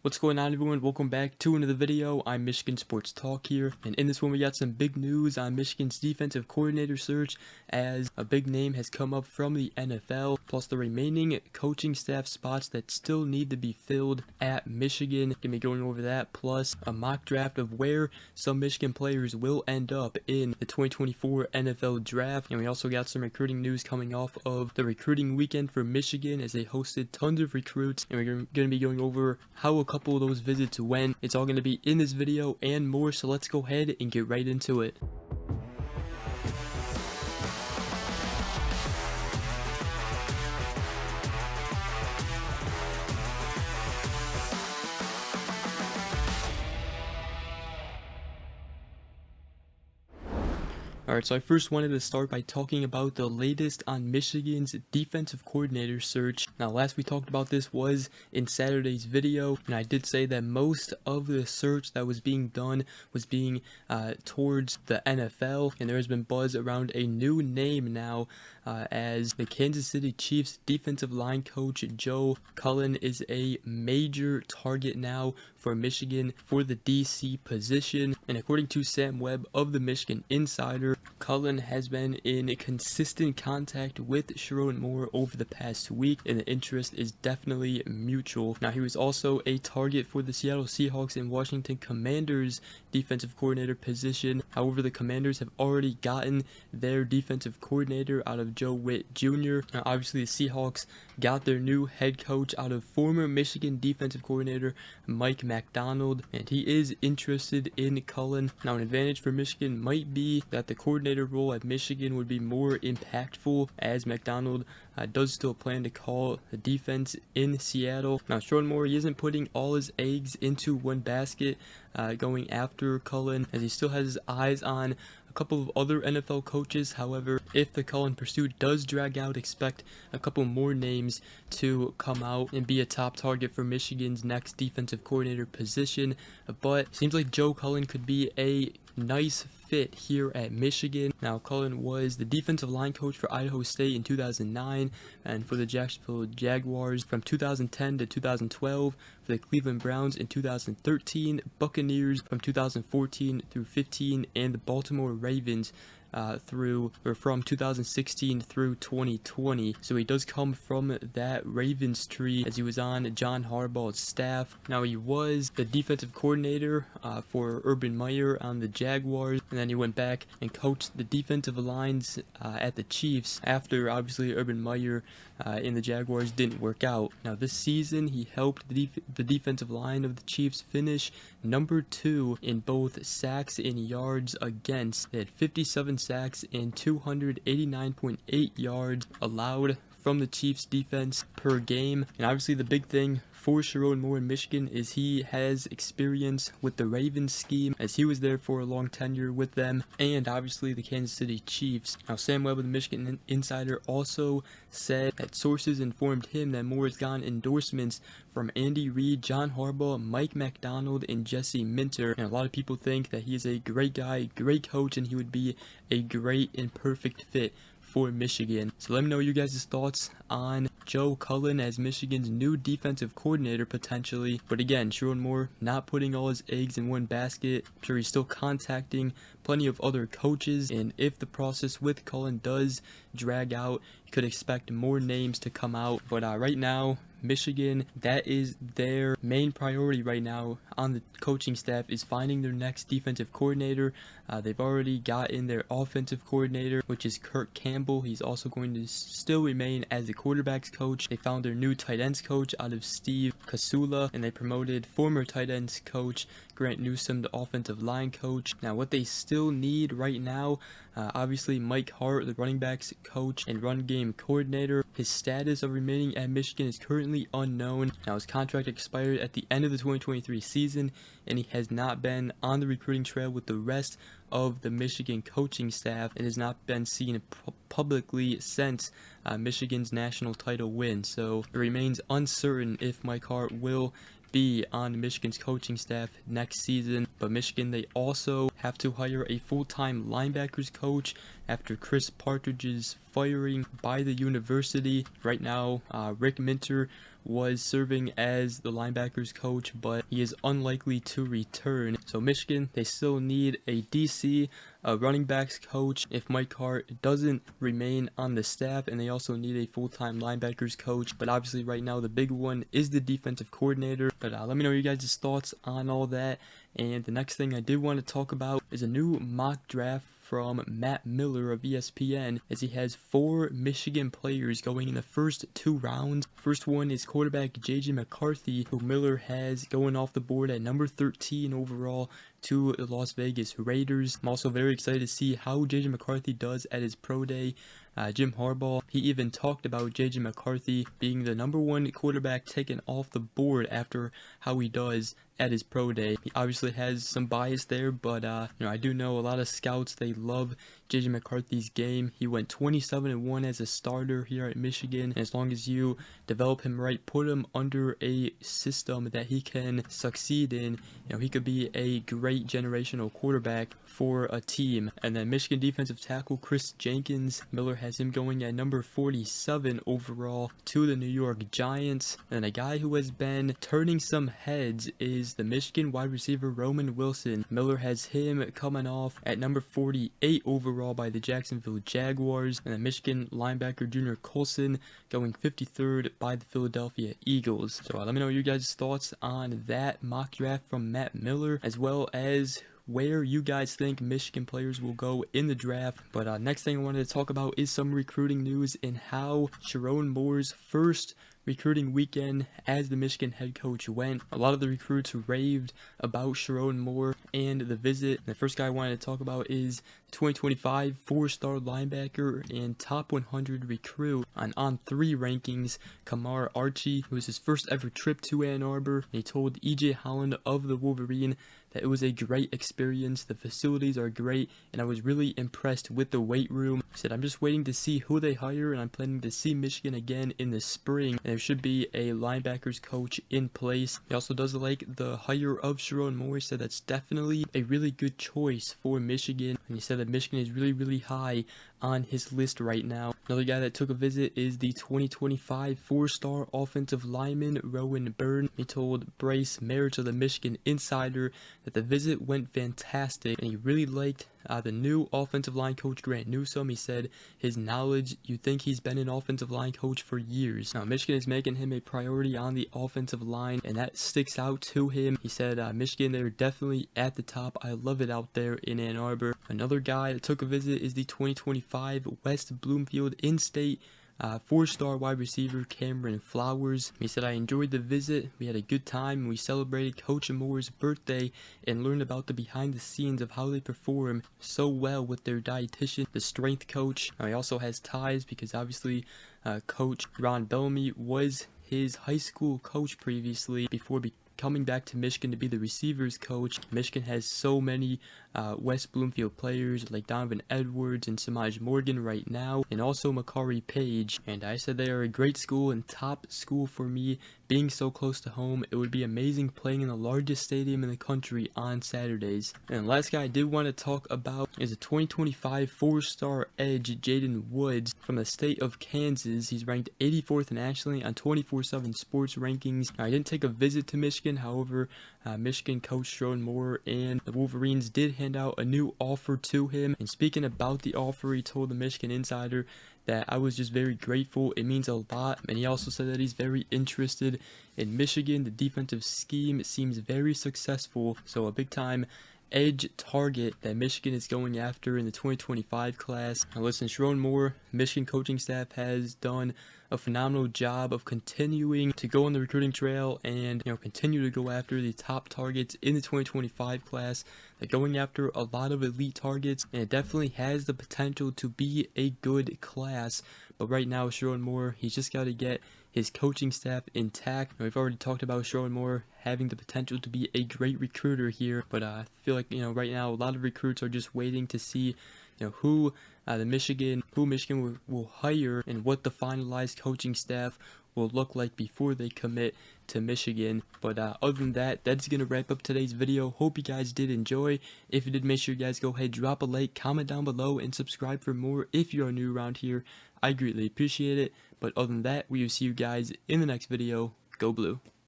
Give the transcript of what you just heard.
What's going on, everyone? Welcome back to another video. I'm Michigan Sports Talk here, and in this one we got some big news on Michigan's defensive coordinator search, as a big name has come up from the NFL, plus the remaining coaching staff spots that still need to be filled at Michigan. Gonna be going over that, plus a mock draft of where some Michigan players will end up in the 2024 NFL Draft, and we also got some recruiting news coming off of the recruiting weekend for Michigan as they hosted tons of recruits, and we're going to be going over how a couple of those visits went. It's all going to be in this video and more, so let's go ahead and get right into it. Alright, so I first wanted to start by talking about the latest on Michigan's defensive coordinator search. Now, last we talked about this was in Saturday's video, and I did say that most of the search that was being done was being towards the NFL, and there has been buzz around a new name now, as the Kansas City Chiefs defensive line coach Joe Cullen is a major target now for Michigan for the DC position. And according to Sam Webb of the Michigan Insider, Cullen has been in consistent contact with Sharon Moore over the past week, and the interest is definitely mutual. Now, he was also a target for the Seattle Seahawks and Washington Commanders defensive coordinator position. However, the Commanders have already gotten their defensive coordinator out of Joe Witt Jr. Now, obviously, the Seahawks got their new head coach out of former Michigan defensive coordinator Mike Macdonald, and he is interested in Cullen. Now, an advantage for Michigan might be that the coordinator role at Michigan would be more impactful, as Macdonald does still plan to call the defense in Seattle. Now, Sharon Moore, he isn't putting all his eggs into one basket going after Cullen, as he still has his eyes on a couple of other NFL coaches. However, if the Cullen pursuit does drag out, expect a couple more names to come out and be a top target for Michigan's next defensive coordinator position. But it seems like Joe Cullen could be a nice fit here at Michigan. Now, Cullen was the defensive line coach for Idaho State in 2009 and for the Jacksonville Jaguars from 2010 to 2012, for the Cleveland Browns in 2013, Buccaneers from 2014 through 15, and the Baltimore Ravens from 2016 through 2020. So he does come from that Ravens tree, as he was on John Harbaugh's staff. Now, he was the defensive coordinator for Urban Meyer on the Jaguars, and then he went back and coached the defensive lines at the Chiefs after, obviously, Urban Meyer in the Jaguars didn't work out. Now, this season he helped the defensive line of the Chiefs finish number 2 in both sacks and yards against. They had 57 sacks and 289.8 yards allowed from the Chiefs defense per game. And obviously, the big thing for Sharon Moore in Michigan is he has experience with the Ravens scheme, as he was there for a long tenure with them, and obviously the Kansas City Chiefs. Now, Sam Webb of the Michigan Insider also said that sources informed him that Moore has gotten endorsements from Andy Reid, John Harbaugh, Mike Macdonald, and Jesse Minter. And a lot of people think that he is a great guy, great coach, and he would be a great and perfect fit for Michigan. So let me know you guys' thoughts on Joe Cullen as Michigan's new defensive coordinator potentially. But again, Sharon Moore not putting all his eggs in one basket. I'm sure he's still contacting plenty of other coaches, and if the process with Cullen does drag out, you could expect more names to come out. But right now, Michigan, that is their main priority right now on the coaching staff, is finding their next defensive coordinator. They've already gotten their offensive coordinator, which is Kirk Campbell. He's also going to still remain as the quarterbacks coach. They found their new tight ends coach out of Steve Kasula, and they promoted former tight ends coach Grant Newsome to offensive line coach. Now, what they still need right now, obviously Mike Hart, the running backs coach and run game coordinator. His status of remaining at Michigan is currently unknown. Now, his contract expired at the end of the 2023 season, and he has not been on the recruiting trail with the rest of the Michigan coaching staff, and has not been seen publicly since Michigan's national title win. So it remains uncertain if Mike Hart will be on Michigan's coaching staff next season. But Michigan, they also have to hire a full-time linebackers coach after Chris Partridge's firing by the university. Right now, Rick Minter was serving as the linebackers coach, but he is unlikely to return. So Michigan, they still need a DC, a running backs coach if Mike Hart doesn't remain on the staff, and they also need a full-time linebackers coach. But obviously right now the big one is the defensive coordinator. But let me know your guys' thoughts on all that. And the next thing I did want to talk about is a new mock draft from Matt Miller of ESPN, as he has 4 Michigan players going in the first 2 rounds. First one is quarterback JJ McCarthy, who Miller has going off the board at number 13 overall to the Las Vegas Raiders. I'm also very excited to see how JJ McCarthy does at his pro day. Jim Harbaugh, he even talked about JJ McCarthy being the number 1 quarterback taken off the board after how he does at his pro day. He obviously has some bias there, but I do know a lot of scouts, they love JJ McCarthy's game. He went 27-1 as a starter here at Michigan, and as long as you develop him right, put him under a system that he can succeed in, he could be a great generational quarterback for a team. And then Michigan defensive tackle Chris Jenkins, Miller has him going at number 47 overall to the New York Giants. And a guy who has been turning some heads is the Michigan wide receiver Roman Wilson. Miller has him coming off at number 48 overall by the Jacksonville Jaguars. And the Michigan linebacker Junior Colson going 53rd by the Philadelphia Eagles. So let me know your guys' thoughts on that mock draft from Matt Miller, as well as where you guys think Michigan players will go in the draft. But next thing I wanted to talk about is some recruiting news and how Sharon Moore's first recruiting weekend as the Michigan head coach went. A lot of the recruits raved about Sharon Moore and the visit. The first guy I wanted to talk about is 2025 4-star linebacker and top 100 recruit on On3 rankings, Kamar Archie. It was his first ever trip to Ann Arbor, and he told EJ Holland of the Wolverine that it was a great experience. The facilities are great, and I was really impressed with the weight room. He said, I'm just waiting to see who they hire, and I'm planning to see Michigan again in the spring. And there should be a linebackers coach in place. He also does like the hire of Sharon Moore. He said that's definitely a really good choice for Michigan. And he said that Michigan is really, really high on his list right now. Another guy that took a visit is the 2025 4-star offensive lineman Rowan Byrne. He told Bryce Merritt of the Michigan Insider that the visit went fantastic, and he really liked the new offensive line coach Grant Newsome. He said his knowledge, you think he's been an offensive line coach for years. Now Michigan is making him a priority on the offensive line, and that sticks out to him. He said Michigan, they're definitely at the top. I love it out there in Ann Arbor. Another guy that took a visit is the 2025 West Bloomfield in-state 4-star wide receiver Cameron Flowers. He said, I enjoyed the visit. We had a good time, and we celebrated Coach Moore's birthday and learned about the behind the scenes of how they perform so well with their dietitian, the strength coach. He also has ties because obviously Coach Ron Bellamy was his high school coach previously before coming back to Michigan to be the receivers coach. Michigan has so many West Bloomfield players like Donovan Edwards and Samaj Morgan right now, and also Makari Page. And I said they are a great school and top school for me. Being so close to home, it would be amazing playing in the largest stadium in the country on Saturdays. And the last guy I did want to talk about is a 2025 4-star edge Jaden Woods from the state of Kansas. He's ranked 84th nationally on 24/7 Sports rankings. I didn't take a visit to Michigan, however, Michigan coach Sharon Moore and the Wolverines did hand out a new offer to him. And speaking about the offer, he told the Michigan Insider that I was just very grateful. It means a lot. And he also said that he's very interested in Michigan. The defensive scheme seems very successful. So a big time edge target that Michigan is going after in the 2025 class. Now listen, Sharon Moore, Michigan coaching staff has done a phenomenal job of continuing to go on the recruiting trail and continue to go after the top targets in the 2025 class. They're going after a lot of elite targets, and it definitely has the potential to be a good class. But right now, Sharon Moore, he's just got to get his coaching staff intact. We've already talked about Sharon Moore having the potential to be a great recruiter here, but I feel like right now a lot of recruits are just waiting to see who Michigan will hire and what the finalized coaching staff will look like before they commit to Michigan. But other than that, that's going to wrap up today's video. Hope you guys did enjoy. If you did, make sure you guys go ahead, drop a like, comment down below, and subscribe for more if you are new around here. I greatly appreciate it. But other than that, we will see you guys in the next video. Go Blue.